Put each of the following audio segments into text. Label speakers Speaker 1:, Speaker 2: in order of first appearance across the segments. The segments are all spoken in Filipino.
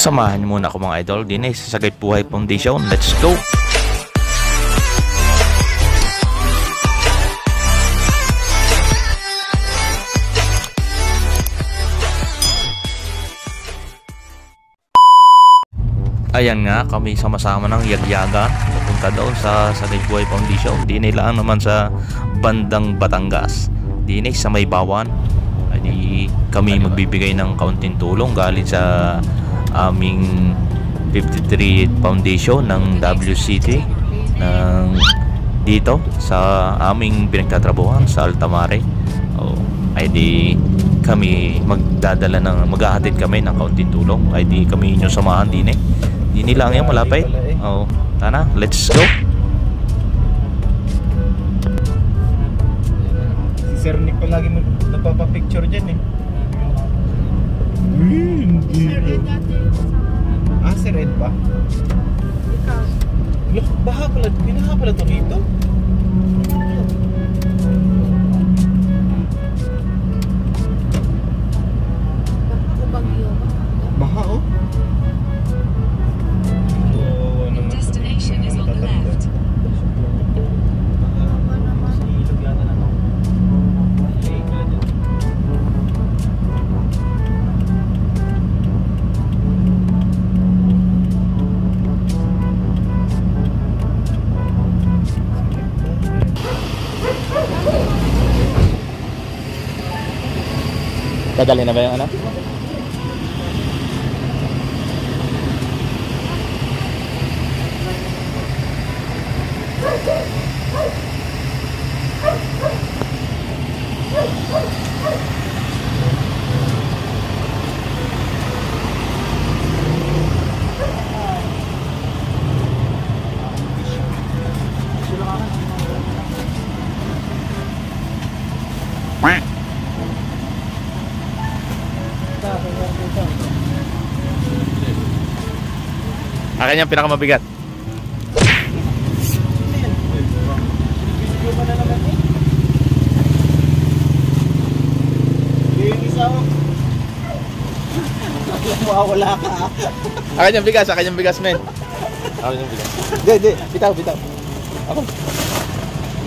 Speaker 1: Samahan niyo muna ako mga idol din sa Sagay Buhay Foundation. Let's go! Ayan nga, kami sama-sama ng yagyagan pupunta doon sa Sagay Buhay Foundation. Dinay lang naman sa bandang Batangas, dinay sa May Bawan. Ay kami magbibigay ng kaunting tulong galing sa aming 53 Foundation ng WCT ng dito sa aming pinagtatrabuhan sa Altamare. Ay di kami maghahatid kami ng kaunting tulong. Ay di kami inyo samahan din Dini lang yan, malapit. Tana, let's go.
Speaker 2: Si Sir Nick pa lagi nagpapapicture dyan Hindi. Sir Ed ba? Ikaw. Baha pala to rito. Baha
Speaker 1: Dadali na ba yung ano? Akin yung pinakamabigat.
Speaker 2: Wala ka.
Speaker 1: Akin yung bigas, men. Akin yung bigas. Hindi, bitaw. Ako.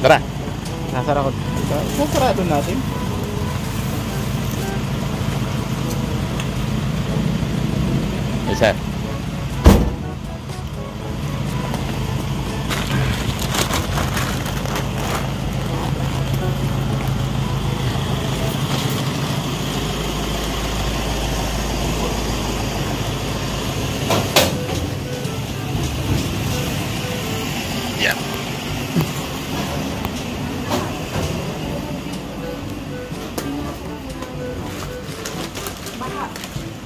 Speaker 1: Tara.
Speaker 2: Nasara ko. Nasarado natin.
Speaker 1: Isa.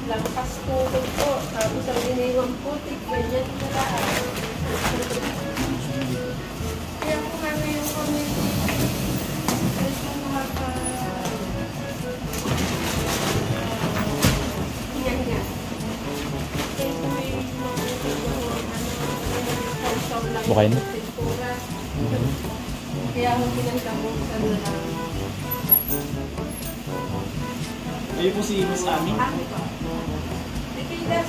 Speaker 3: Lampas tubig po, tapos ang iniwang putik, ganyan na lang. Kaya po kami yung community, ayos mo mga hinga-hinga. Kaya po may mga
Speaker 1: Bukayin mo?
Speaker 3: Kaya ako pinagkabusan na lang.
Speaker 2: Ayun po si Miss Ami.
Speaker 3: Ami po. Lipidas.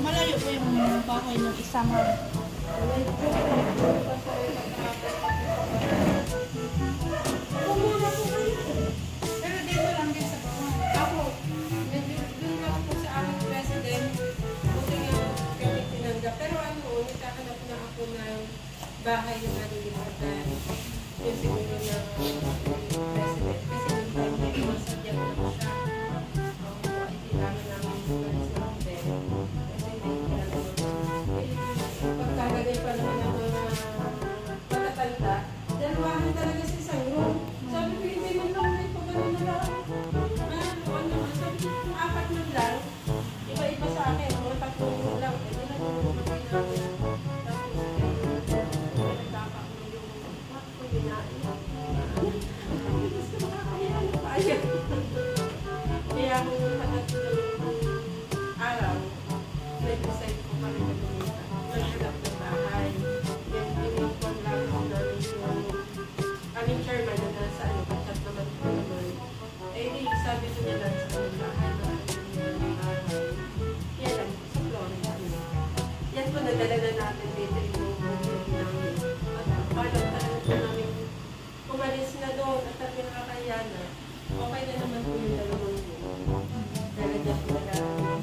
Speaker 4: Malayo po yung bahay ng isama.
Speaker 3: Pero dito lang din sa bawah. Ako, dun lang po sa aming president, buti nga kami tinanggap. Pero nagkakanap na ako ng bahay yung nalilimutan. Yung siguro na president. Kasi yung time na masadyak na po siya. Ay, kailangan namin yung sa hotel. Kasi may kailangan pagkagagay pa naman ng mga matatanda, dalawahan talaga sa isang room. Sabi ko, hindi man lang may pagano na lang. Sabi ko, kung apat man lang, iba-iba sa akin, mga tatlong lang. Hindi na po naman namin. na natin dito yung building namin. At parang talaga namin umalis na doon at sabi nakakaya na, okay na naman po yung dalawang yun. Lalagyan po na namin.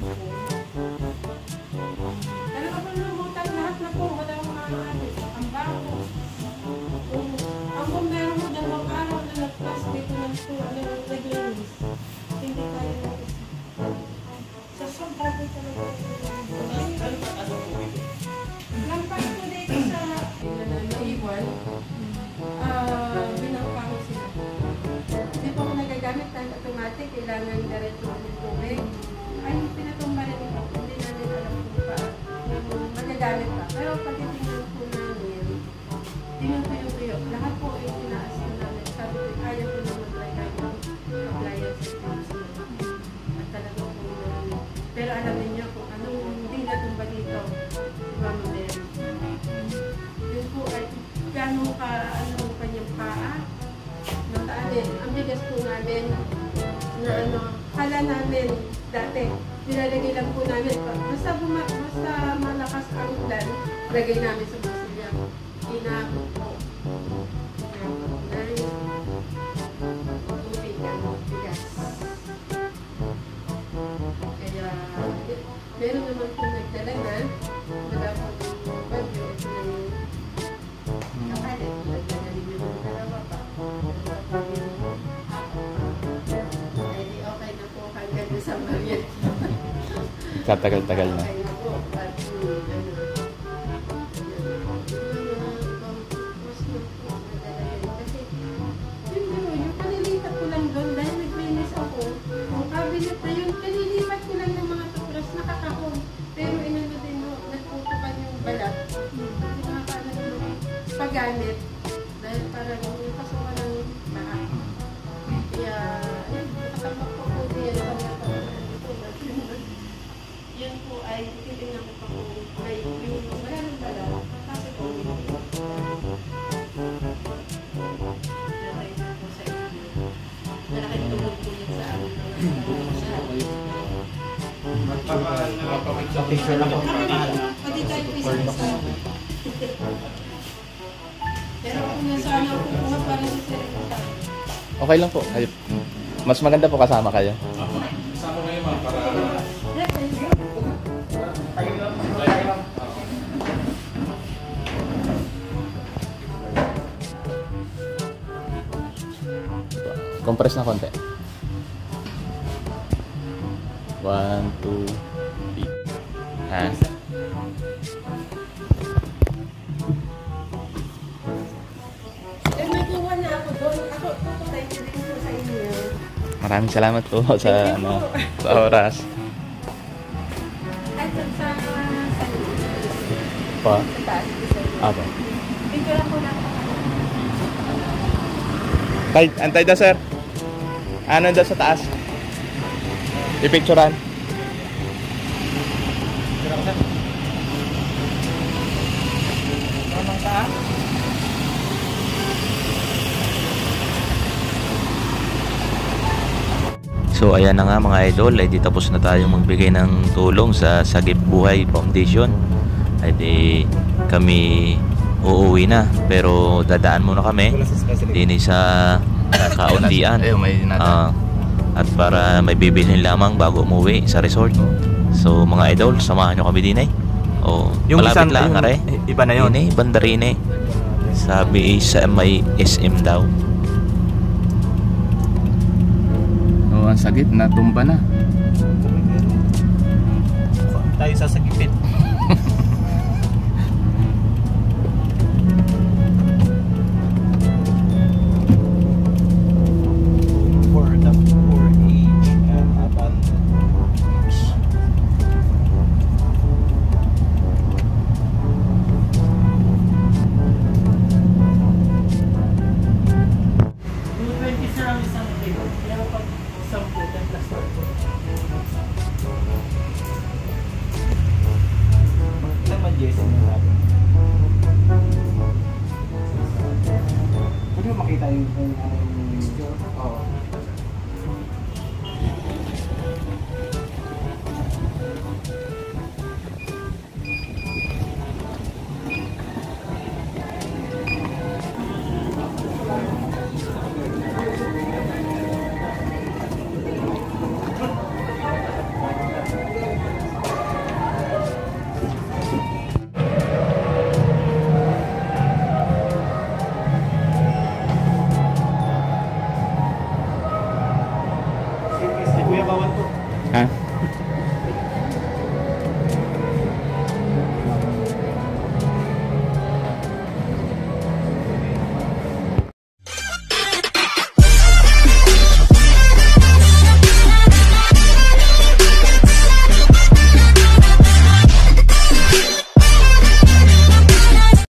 Speaker 3: Talaga po lumutan lahat na po, wala akong maalis. Ang bako. Ang bumbero mo dalawang araw na nagpas dito ng naglinis. Hindi tayo na sa sobrang po talaga. Lampas ko dito sa naiwan, binangka ko sila. Hindi po ako nagagamit ng automatic, kailangan diretso ng tubig. Ay, pinatumba rin ito. Hindi namin alam kung pa magagamit pa. Pero pagtitingnan po namin, tinutuyo-tuyo. Lahat po yung tinaas na namin. Sabi ko, ayaw ko na mag-lagay ng appliance systems na. At talagang po namin. Pero alam niyo kung anong hindi natumba dito. Mama Mary. Yun po ay gano'ng ka, ano kanyang paa. Nataalin. Ang bigas po namin na ano, kala namin dati. Nilalagay lang po namin. Basta malakas ang ulan, lagay namin sa basilya. Inabot po. Inabot na tubig ang bigas. Kaya, meron naman po nagdala na, wala po yung bagyo, ito na yung kapalit. Nagdala rin yung dalawa pa. Ay, di okay na po hanggang sa Maria.
Speaker 1: Katagal-tagal na.
Speaker 3: Okay na po. At yung kalilipat ko lang doon dahil naglinis ako. Yung cabinet na yun, kalilipat ko lang ng mga tupras nakakahon. Pero inano din mo, nagputukan yung balat. Hindi makakaano yung paggamit. Dahil parang yung kasukan ng lahat. Kaya, ayun, nakatamak po po diyan sa mga yun po ay titignan ko pa kung may yung wala ng balat. Kasi po, malaking tulog po yun sa amin.
Speaker 2: Picture lang po.
Speaker 3: Pati tayo po isa-isa. Pero kung nasaan ako kukuha para sa serena.
Speaker 1: Okay lang po. Mas maganda po kasama kayo.
Speaker 2: Kasama kayo ma'am para...
Speaker 1: Compress na konti. 1, 2, 3. Ha?
Speaker 3: Eh, may kuha na ako doon. Ako, tutulay ko din po sa inyo.
Speaker 1: Maraming salamat po sa sa oras.
Speaker 3: At sa
Speaker 1: Pa.
Speaker 3: taas ko sa inyo.
Speaker 1: Apo.
Speaker 3: Picture ako lang.
Speaker 1: Tay, antay daw sir. Ano daw sa taas? I-picturean.
Speaker 2: Tamang taas.
Speaker 1: So ayan na nga mga idol, ay di tapos na tayong magbigay ng tulong sa Sagip Buhay Foundation. Ay di kami uuwi na, pero dadaan muna kami din sa kaundian. At para may bibilhin lamang bago umuwi sa resort. So mga idol, samahan nyo kami din o
Speaker 2: Yung
Speaker 1: malapit
Speaker 2: isang-
Speaker 1: lang
Speaker 2: yung-
Speaker 1: are.
Speaker 2: iba na yun.
Speaker 1: Bandarine. Sabi sa may SM daw. Oh, ang sagip na tumba na.
Speaker 2: Tayo sasagipin. For the poor age and abandoned. Naman Jason yung natin. Pwede mo makita yung